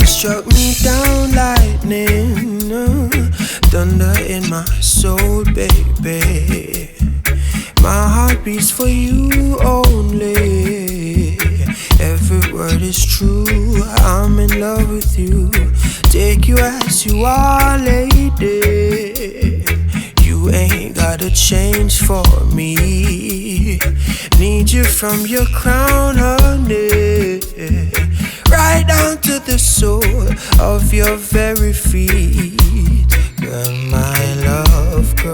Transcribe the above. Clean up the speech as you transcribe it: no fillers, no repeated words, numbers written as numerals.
Struck me down lightning, thunder in my soul, baby. My heart beats for you only. Every word is true. I'm in love with you. Take you as you are, lady. You ain't gotta change for me. Need you from your crown, honey, right down to the sole of your very feet.